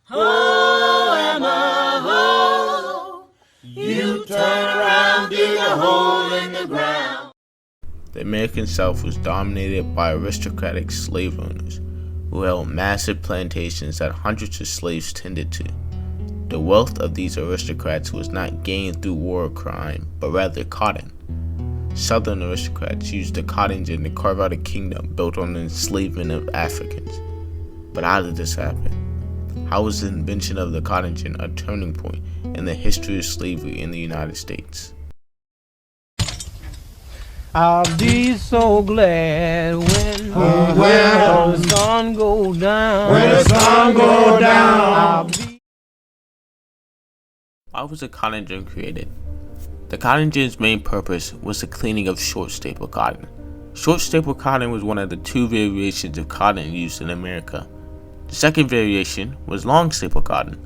Ho, Emma, ho, you turn around, dig a hole in the ground. The American South was dominated by aristocratic slave owners who held massive plantations that hundreds of slaves tended to. The wealth of these aristocrats was not gained through war or crime, but rather cotton. Southern aristocrats used the cotton gin to carve out a kingdom built on the enslavement of Africans. But how did this happen? How was the invention of the cotton gin a turning point in the history of slavery in the United States? I'll be so glad when the sun goes down. When the sun goes down. Why was the cotton gin created? The cotton gin's main purpose was the cleaning of short staple cotton. Short staple cotton was one of the two variations of cotton used in America. The second variation was long staple cotton.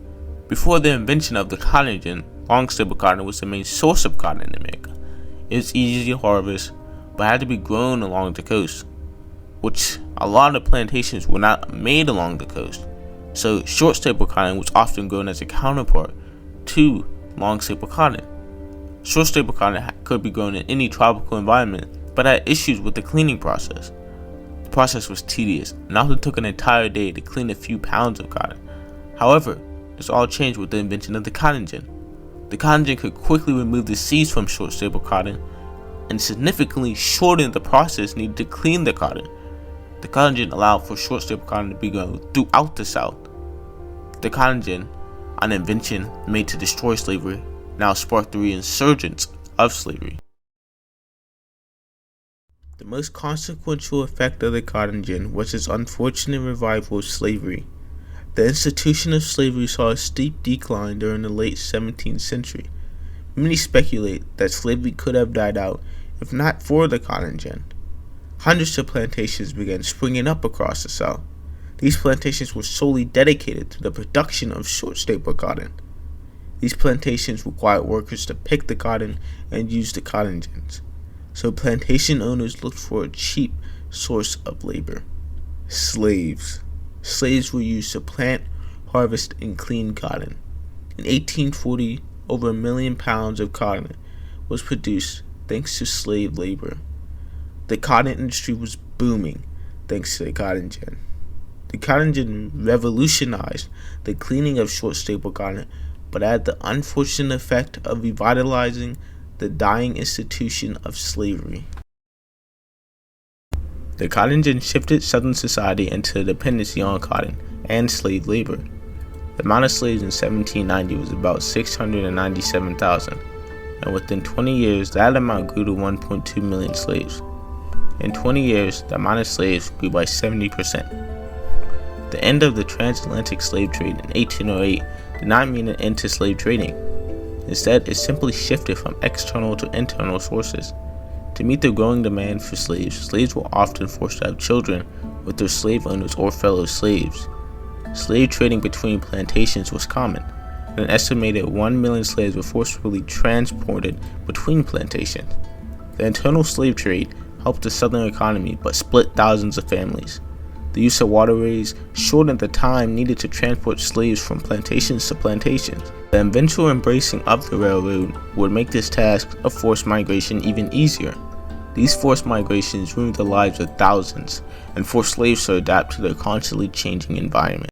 Before the invention of the cotton gin, long staple cotton was the main source of cotton in America. It was easy to harvest, but had to be grown along the coast, which a lot of plantations were not made along the coast. So short staple cotton was often grown as a counterpart to long staple cotton. Short staple cotton could be grown in any tropical environment, but had issues with the cleaning process. The process was tedious and often took an entire day to clean a few pounds of cotton. However, this all changed with the invention of the cotton gin. The cotton gin could quickly remove the seeds from short staple cotton and significantly shorten the process needed to clean the cotton. The cotton gin allowed for short staple cotton to be grown throughout the South. The cotton gin, an invention made to destroy slavery, now sparked the resurgence of slavery. The most consequential effect of the cotton gin was its unfortunate revival of slavery. The institution of slavery saw a steep decline during the late 17th century. Many speculate that slavery could have died out if not for the cotton gin. Hundreds of plantations began springing up across the South. These plantations were solely dedicated to the production of short staple cotton. These plantations required workers to pick the cotton and use the cotton gins. So plantation owners looked for a cheap source of labor. Slaves. Slaves were used to plant, harvest, and clean cotton. In 1840, over 1 million pounds of cotton was produced thanks to slave labor. The cotton industry was booming thanks to the cotton gin. The cotton gin revolutionized the cleaning of short staple cotton, but had the unfortunate effect of revitalizing the dying institution of slavery. The cotton gin shifted Southern society into a dependency on cotton and slave labor. The amount of slaves in 1790 was about 697,000, and within 20 years that amount grew to 1.2 million slaves. In 20 years, the amount of slaves grew by 70%. The end of the transatlantic slave trade in 1808 did not mean an end to slave trading. Instead, it simply shifted from external to internal sources. To meet the growing demand for slaves, slaves were often forced to have children with their slave owners or fellow slaves. Slave trading between plantations was common, and an estimated 1 million slaves were forcibly transported between plantations. The internal slave trade helped the Southern economy but split thousands of families. The use of waterways shortened the time needed to transport slaves from plantations to plantations. The eventual embracing of the railroad would make this task of forced migration even easier. These forced migrations ruined the lives of thousands and forced slaves to adapt to their constantly changing environment.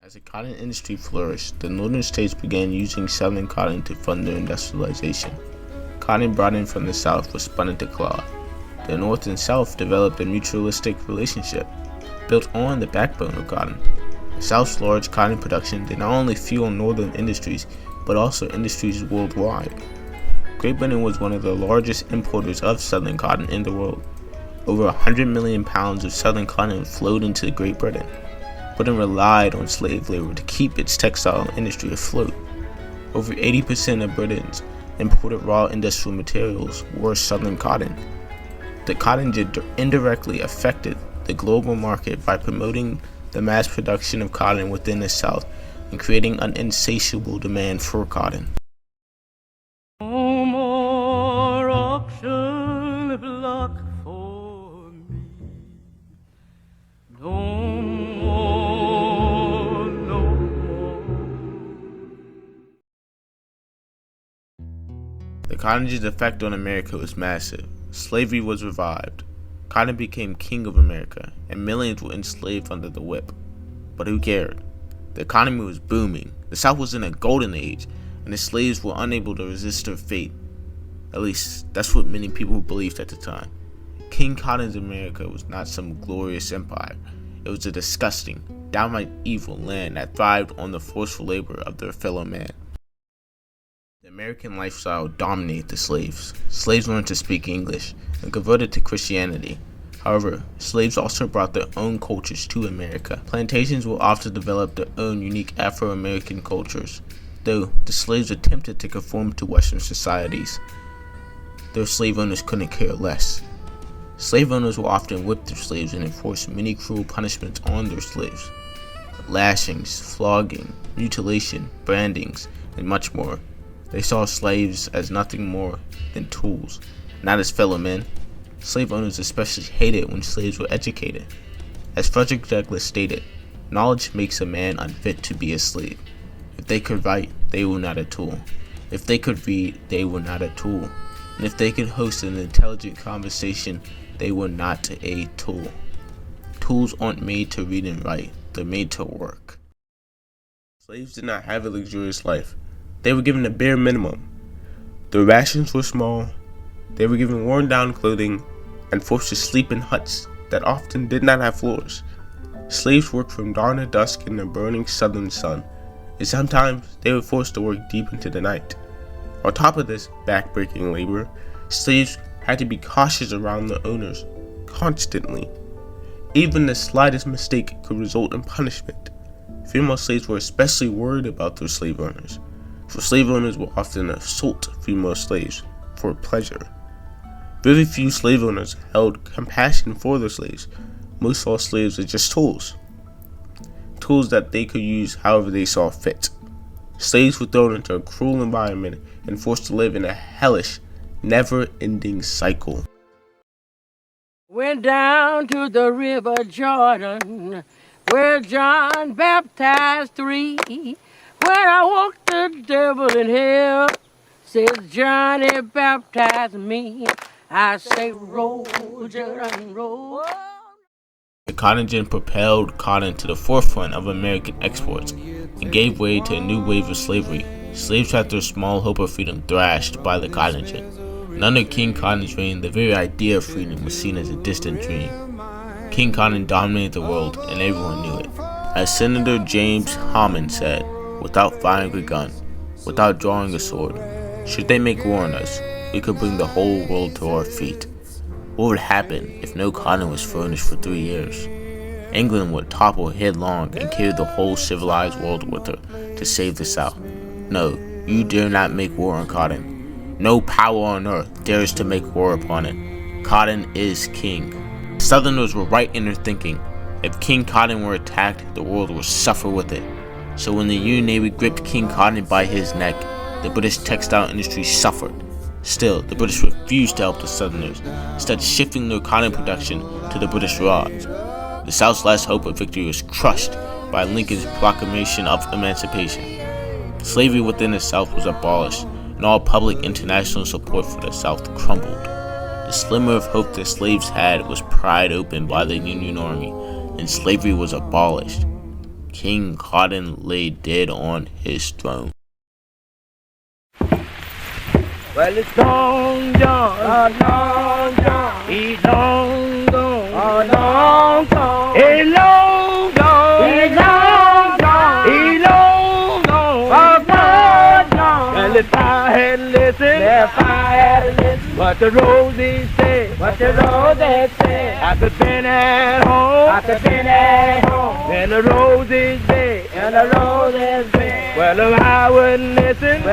As the cotton industry flourished, the northern states began using southern cotton to fund their industrialization. Cotton brought in from the south was spun into cloth. The North and South developed a mutualistic relationship, built on the backbone of cotton. The South's large cotton production did not only fuel northern industries, but also industries worldwide. Great Britain was one of the largest importers of southern cotton in the world. Over 100 million pounds of southern cotton flowed into Great Britain. Britain relied on slave labor to keep its textile industry afloat. Over 80% of Britain's imported raw industrial materials were southern cotton. The cotton gin indirectly affected the global market by promoting the mass production of cotton within the South and creating an insatiable demand for cotton. No more auction block for me. No more cotton's effect on America was massive. Slavery was revived. Cotton became king of America, and millions were enslaved under the whip. But who cared? The economy was booming. The South was in a golden age, and the slaves were unable to resist their fate. At least, that's what many people believed at the time. King Cotton's America was not some glorious empire. It was a disgusting, downright evil land that thrived on the forceful labor of their fellow man. The American lifestyle dominated the slaves. Slaves learned to speak English and converted to Christianity. However, slaves also brought their own cultures to America. Plantations will often develop their own unique Afro-American cultures, though the slaves attempted to conform to Western societies. Their slave owners couldn't care less. Slave owners will often whip their slaves and enforce many cruel punishments on their slaves. Lashings, flogging, mutilation, brandings, and much more. They saw slaves as nothing more than tools, not as fellow men. Slave owners especially hated when slaves were educated. As Frederick Douglass stated, knowledge makes a man unfit to be a slave. If they could write, they were not a tool. If they could read, they were not a tool. And if they could host an intelligent conversation, they were not a tool. Tools aren't made to read and write, they're made to work. Slaves did not have a luxurious life. They were given a bare minimum. Their rations were small. They were given worn down clothing and forced to sleep in huts that often did not have floors. Slaves worked from dawn to dusk in the burning southern sun, and sometimes they were forced to work deep into the night. On top of this backbreaking labor, slaves had to be cautious around their owners constantly. Even the slightest mistake could result in punishment. Female slaves were especially worried about their slave owners, for slave owners will often assault female slaves for pleasure. Very few slave owners held compassion for their slaves. Most saw slaves as just tools that they could use however they saw fit. Slaves were thrown into a cruel environment and forced to live in a hellish, never-ending cycle. Went down to the river Jordan, where John baptized 3. When I walked the devil in hell, says Johnny baptized me. I say roll, Jordan, roll. The cotton gin propelled cotton to the forefront of American exports and gave way to a new wave of slavery. Slaves had their small hope of freedom thrashed by the cotton gin. And under King Cotton's reign, the very idea of freedom was seen as a distant dream. King Cotton dominated the world, and everyone knew it. As Senator James Hammond said, without firing a gun, without drawing a sword, should they make war on us, we could bring the whole world to our feet. What would happen if no cotton was furnished for 3 years? England would topple headlong and carry the whole civilized world with her to save the South. No, you dare not make war on cotton. No power on earth dares to make war upon it. Cotton is king. Southerners were right in their thinking. If King Cotton were attacked, the world would suffer with it. So when the Union Navy gripped King Cotton by his neck, the British textile industry suffered. Still, the British refused to help the Southerners, instead shifting their cotton production to the British Raj. The South's last hope of victory was crushed by Lincoln's proclamation of emancipation. Slavery within the South was abolished, and all public international support for the South crumbled. The slimmer of hope the slaves had was pried open by the Union Army, and slavery was abolished. King Cotton lay dead on his throne. Well, it's Long John, Long John, he's long gone, long gone, he's long gone, he's long gone, he's long gone, long gone. Well, if I had listened, what the roses said, I could been at home, and the roses dead, Well, if I wouldn't listen,